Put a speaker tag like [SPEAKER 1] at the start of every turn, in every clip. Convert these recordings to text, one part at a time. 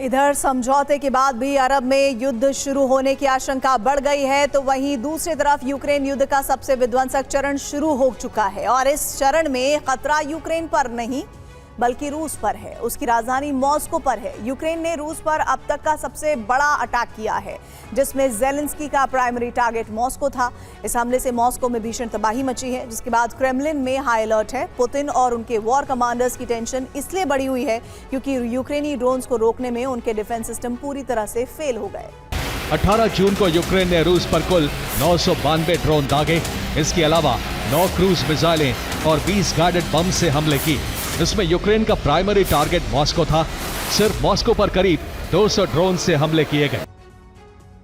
[SPEAKER 1] इधर समझौते के बाद भी अरब में युद्ध शुरू होने की आशंका बढ़ गई है, तो वहीं दूसरी तरफ यूक्रेन युद्ध का सबसे विध्वंसक चरण शुरू हो चुका है और इस चरण में खतरा यूक्रेन पर नहीं बल्कि रूस पर है। उसकी राजधानी मॉस्को पर है। यूक्रेन ने रूस पर अब तक का सबसे बड़ा अटैक किया है, जिसमें ज़ेलेंस्की का प्राइमरी टारगेट मॉस्को था। इस हमले से मॉस्को में भीषण तबाही मची है, जिसके बाद क्रेमलिन में हाई अलर्ट है। पुतिन और उनके वॉर कमांडर्स की टेंशन इसलिए बढ़ी हुई है क्योंकि यूक्रेनी ड्रोन्स को रोकने में उनके डिफेंस सिस्टम पूरी तरह से फेल हो गए।
[SPEAKER 2] 18 जून को यूक्रेन ने रूस पर कुल 992 ड्रोन दागे। इसके अलावा 9 क्रूज मिसाइलें और 20 गाइडेड बम से हमले की। इसमें यूक्रेन का प्राइमरी टारगेट मॉस्को था। सिर्फ मॉस्को पर करीब 200 ड्रोन से हमले किए गए।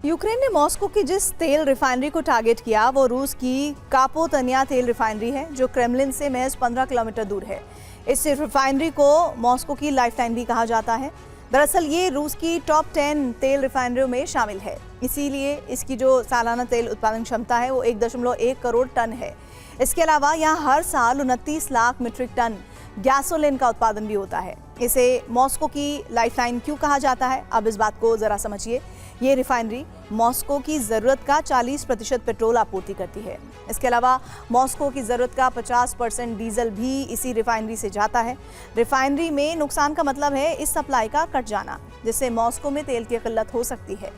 [SPEAKER 1] यूक्रेन ने मॉस्को की जिस तेल रिफाइनरी को टारगेट किया वो रूस की कापोतनिया तेल रिफाइनरी है, जो क्रेमलिन से महज 15 किलोमीटर दूर है। इस रिफाइनरी को मॉस्को की लाइफलाइन भी कहा जाता है। दरअसल ये रूस की टॉप 10 तेल रिफाइनरियों में शामिल है, इसीलिए इसकी जो सालाना तेल उत्पादन क्षमता है वो 1.1 करोड़ टन है। इसके अलावा यहाँ हर साल 29 लाख मीट्रिक टन गैसोलीन का उत्पादन भी होता है। इसे मॉस्को की लाइफलाइन क्यों कहा जाता है, अब इस बात को जरा समझिए। ये रिफाइनरी मॉस्को की ज़रूरत का 40% पेट्रोल आपूर्ति करती है। इसके अलावा मॉस्को की ज़रूरत का 50% डीजल भी इसी रिफाइनरी से जाता है। रिफाइनरी में नुकसान का मतलब है इस सप्लाई का कट जाना, जिससे मॉस्को में तेल की किल्लत हो सकती है।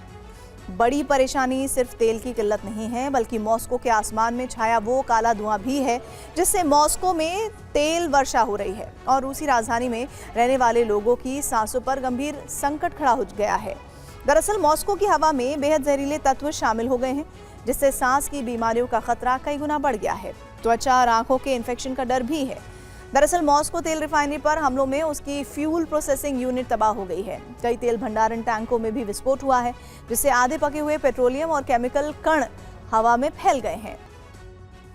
[SPEAKER 1] बड़ी परेशानी सिर्फ तेल की किल्लत नहीं है, बल्कि मॉस्को के आसमान में छाया वो काला धुआं भी है, जिससे मॉस्को में तेल वर्षा हो रही है और रूसी राजधानी में रहने वाले लोगों की सांसों पर गंभीर संकट खड़ा हो गया है। दरअसल मॉस्को की हवा में बेहद जहरीले तत्व शामिल हो गए हैं, जिससे सांस की बीमारियों का खतरा कई गुना बढ़ गया है। त्वचा और आंखों के इन्फेक्शन का डर भी है। दरअसल मॉस्को तेल रिफाइनरी पर हमलों में उसकी फ्यूल प्रोसेसिंग यूनिट तबाह हो गई है। कई तेल भंडारण टैंकों में भी विस्फोट हुआ है, जिससे आधे पके हुए पेट्रोलियम और केमिकल कण हवा में फैल गए हैं।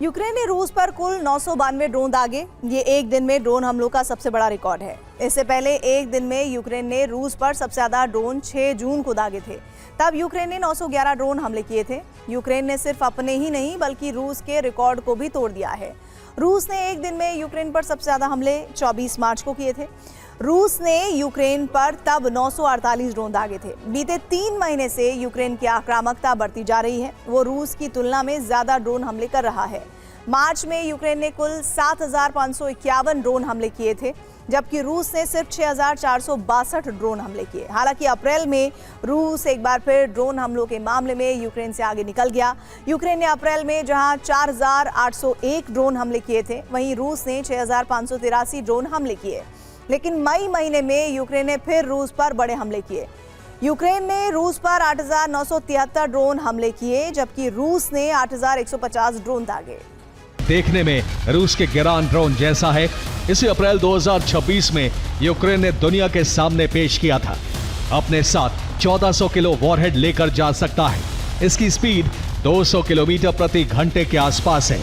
[SPEAKER 1] यूक्रेन ने रूस पर कुल 992 ड्रोन दागे। ये एक दिन में ड्रोन हमलों का सबसे बड़ा रिकॉर्ड है। इससे पहले एक दिन में यूक्रेन ने रूस पर सबसे ज्यादा ड्रोन 6 जून को दागे थे। तब यूक्रेन ने 911 ड्रोन हमले किए थे। यूक्रेन ने सिर्फ अपने ही नहीं बल्कि रूस के रिकॉर्ड को भी तोड़ दिया है। रूस ने एक दिन में यूक्रेन पर सबसे ज्यादा हमले 24 मार्च को किए थे। रूस ने यूक्रेन पर तब 948 ड्रोन दागे थे। बीते 3 महीने से यूक्रेन की आक्रामकता बढ़ती जा रही है। वो रूस की तुलना में ज्यादा ड्रोन हमले कर रहा है। मार्च में यूक्रेन ने कुल 7,551 ड्रोन हमले किए थे, जबकि रूस ने सिर्फ 6,462 ड्रोन हमले किए। हालांकि अप्रैल में रूस एक बार फिर ड्रोन हमलों के मामले में यूक्रेन से आगे निकल गया। यूक्रेन ने अप्रैल में जहां 4,801 ड्रोन हमले किए थे, वहीं रूस ने 6,583 ड्रोन हमले किए। लेकिन मई महीने में यूक्रेन ने फिर रूस पर बड़े हमले किए। यूक्रेन ने रूस पर 8,973 ड्रोन हमले किए, जबकि रूस ने 8,150 ड्रोन दागे।
[SPEAKER 2] देखने में रूस के गिरान ड्रोन जैसा है। इसे अप्रैल 2026 में यूक्रेन ने दुनिया के सामने पेश किया था। अपने साथ 1400 किलो वॉरहेड लेकर जा सकता है। इसकी स्पीड 200 किलोमीटर प्रति घंटे के आसपास है।